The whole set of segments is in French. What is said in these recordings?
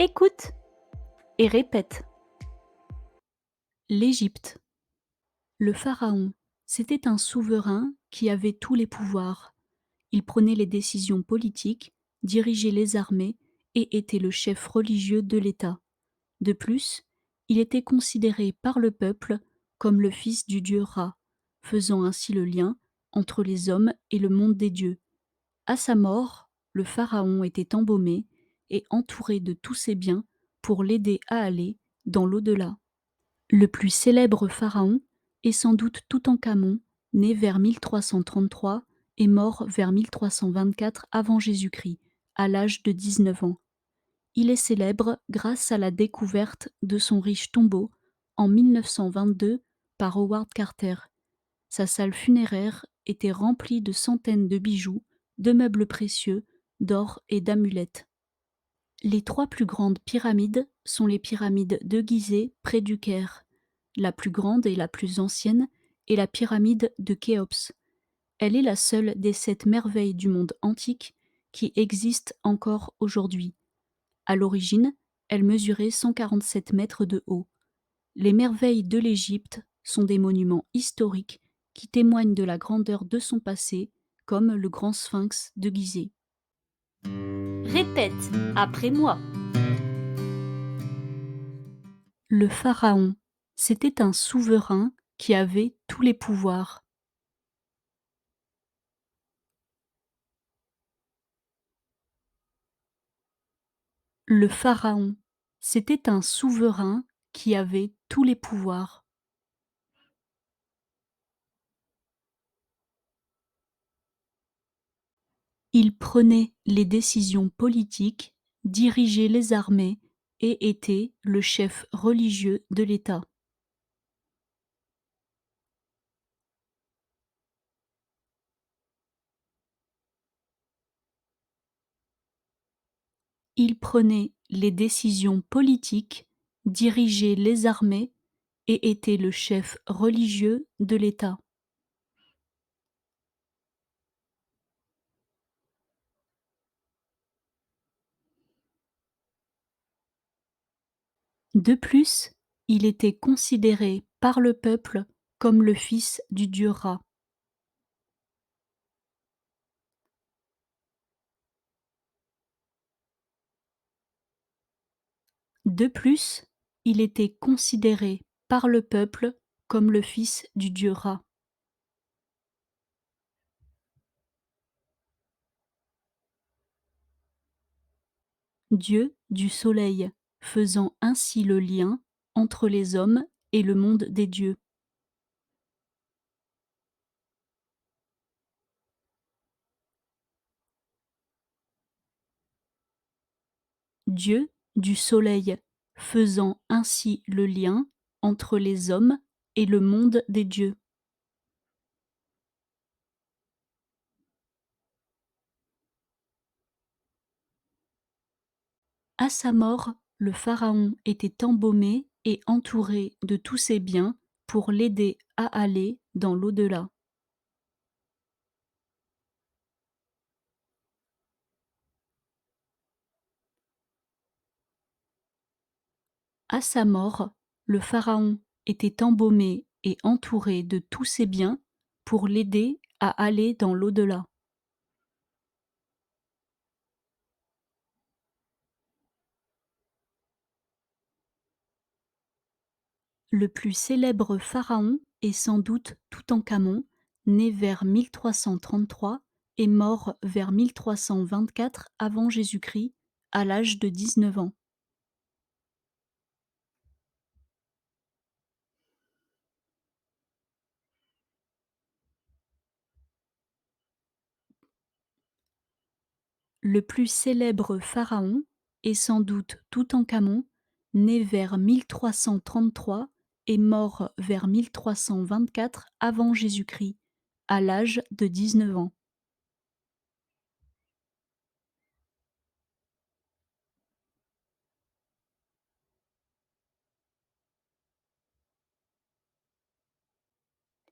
Écoute et répète. L'Égypte. Le pharaon, c'était un souverain qui avait tous les pouvoirs. Il prenait les décisions politiques, dirigeait les armées et était le chef religieux de l'État. De plus, il était considéré par le peuple comme le fils du dieu Ra, faisant ainsi le lien entre les hommes et le monde des dieux. À sa mort, le pharaon était embaumé et entouré de tous ses biens pour l'aider à aller dans l'au-delà. Le plus célèbre pharaon est sans doute Toutankhamon, né vers 1333 et mort vers 1324 avant Jésus-Christ, à l'âge de 19 ans. Il est célèbre grâce à la découverte de son riche tombeau en 1922 par Howard Carter. Sa salle funéraire était remplie de centaines de bijoux, de meubles précieux, d'or et d'amulettes. Les trois plus grandes pyramides sont les pyramides de Gizeh près du Caire. La plus grande et la plus ancienne est la pyramide de Khéops. Elle est la seule des 7 merveilles du monde antique qui existent encore aujourd'hui. À l'origine, elle mesurait 147 mètres de haut. Les merveilles de l'Égypte sont des monuments historiques qui témoignent de la grandeur de son passé, comme le grand sphinx de Gizeh. Répète après moi. Le pharaon, c'était un souverain qui avait tous les pouvoirs. Le pharaon, c'était un souverain qui avait tous les pouvoirs. Il prenait les décisions politiques, dirigeait les armées et était le chef religieux de l'État. Il prenait les décisions politiques, dirigeait les armées et était le chef religieux de l'État. De plus, il était considéré par le peuple comme le fils du dieu Ra. De plus, il était considéré par le peuple comme le fils du dieu Ra. Dieu du soleil, faisant ainsi le lien entre les hommes et le monde des dieux. Dieu du soleil, faisant ainsi le lien entre les hommes et le monde des dieux. À sa mort, le pharaon était embaumé et entouré de tous ses biens pour l'aider à aller dans l'au-delà. À sa mort, le pharaon était embaumé et entouré de tous ses biens pour l'aider à aller dans l'au-delà. Le plus célèbre pharaon est sans doute Toutankhamon, né vers 1333 et mort vers 1324 avant Jésus-Christ, à l'âge de 19 ans. Le plus célèbre pharaon est sans doute Toutankhamon, né vers 1333 et mort vers 1324 avant Jésus-Christ, à l'âge de 19 ans.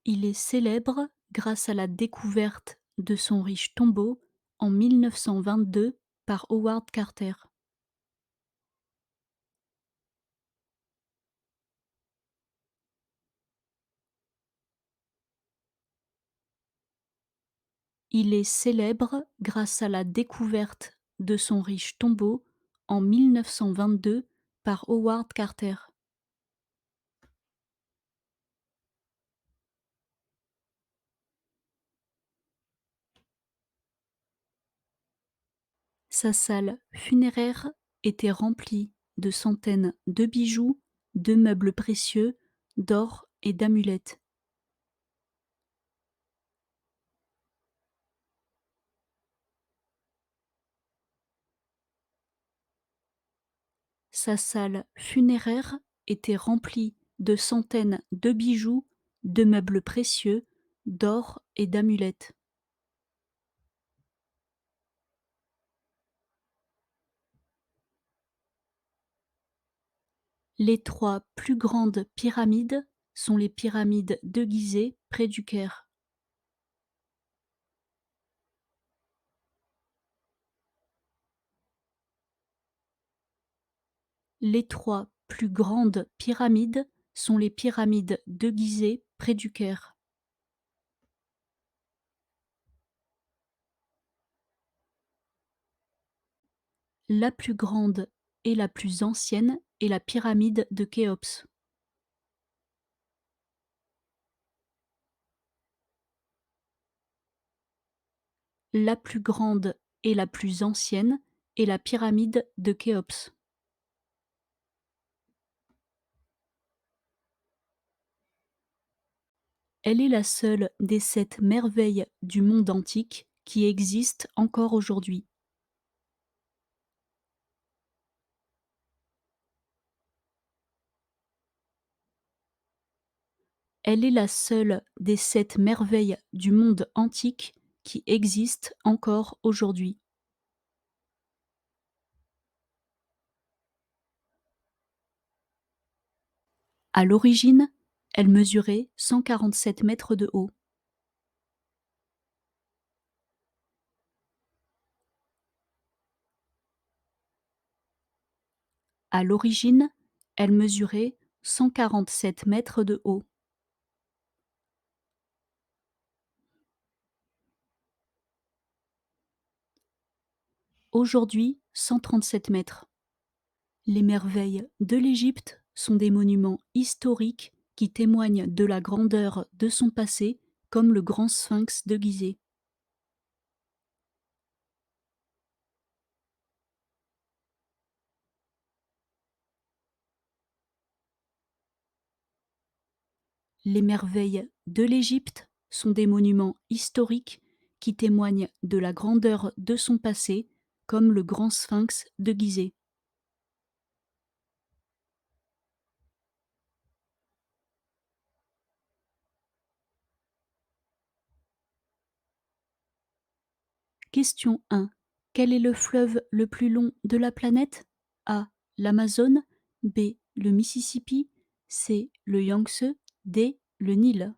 Il est célèbre grâce à la découverte de son riche tombeau en 1922 par Howard Carter. Il est célèbre grâce à la découverte de son riche tombeau en 1922 par Howard Carter. Sa salle funéraire était remplie de centaines de bijoux, de meubles précieux, d'or et d'amulettes. Sa salle funéraire était remplie de centaines de bijoux, de meubles précieux, d'or et d'amulettes. Les trois plus grandes pyramides sont les pyramides de Gizeh près du Caire. Les trois plus grandes pyramides sont les pyramides de Gizeh près du Caire. La plus grande et la plus ancienne est la pyramide de Khéops. La plus grande et la plus ancienne est la pyramide de Khéops. Elle est la seule des 7 merveilles du monde antique qui existent encore aujourd'hui. Elle est la seule des 7 merveilles du monde antique qui existent encore aujourd'hui. À l'origine, elle mesurait 147 mètres de haut. À l'origine, elle mesurait 147 mètres de haut. Aujourd'hui, 137 mètres. Les merveilles de l'Égypte sont des monuments historiques qui témoignent de la grandeur de son passé, comme le grand sphinx de Gizeh. Les merveilles de l'Égypte sont des monuments historiques qui témoignent de la grandeur de son passé, comme le grand sphinx de Gizeh. Question 1. Quel est le fleuve le plus long de la planète? A. L'Amazone. B. Le Mississippi. C. Le Yangtze. D. Le Nil.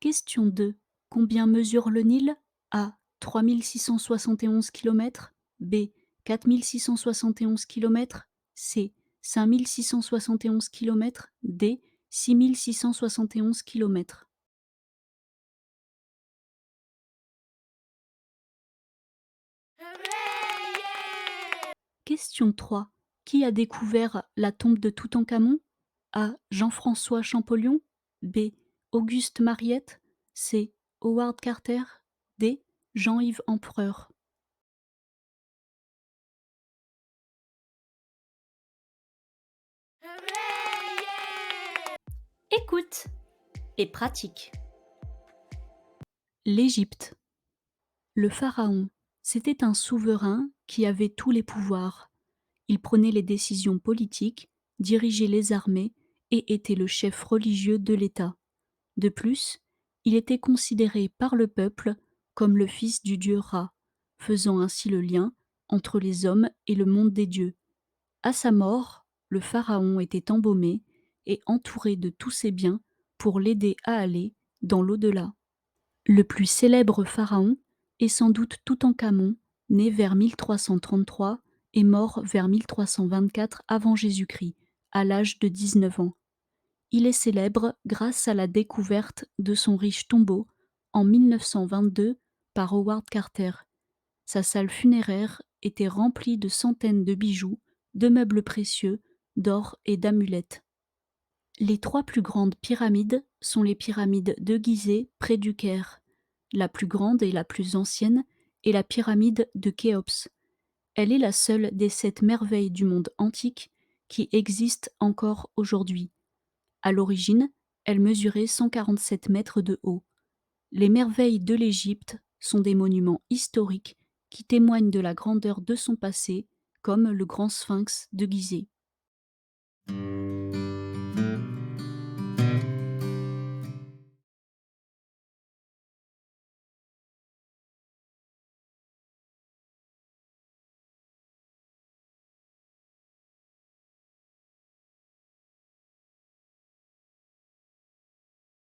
Question 2. Combien mesure le Nil? A. 3671 km. B. 4671 km. C. 5671 km. D. 6671 km. Question 3. Qui a découvert la tombe de Toutankhamon? A. Jean-François Champollion. B. Auguste Mariette. C. Howard Carter. D. Jean-Yves Empereur. Écoute et pratique. L'Égypte. Le pharaon, c'était un souverain qui avait tous les pouvoirs. Il prenait les décisions politiques, dirigeait les armées et était le chef religieux de l'État. De plus, il était considéré par le peuple comme le fils du dieu Ra, faisant ainsi le lien entre les hommes et le monde des dieux. À sa mort, le pharaon était embaumé et entouré de tous ses biens pour l'aider à aller dans l'au-delà. Le plus célèbre pharaon est sans doute Toutankhamon, né vers 1333 et mort vers 1324 avant Jésus-Christ, à l'âge de 19 ans. Il est célèbre grâce à la découverte de son riche tombeau en 1922 par Howard Carter. Sa salle funéraire était remplie de centaines de bijoux, de meubles précieux, d'or et d'amulettes. Les trois plus grandes pyramides sont les pyramides de Gizeh près du Caire. La plus grande et la plus ancienne est la pyramide de Khéops. Elle est la seule des 7 merveilles du monde antique qui existe encore aujourd'hui. À l'origine, elle mesurait 147 mètres de haut. Les merveilles de l'Égypte sont des monuments historiques qui témoignent de la grandeur de son passé, comme le grand sphinx de Gizeh.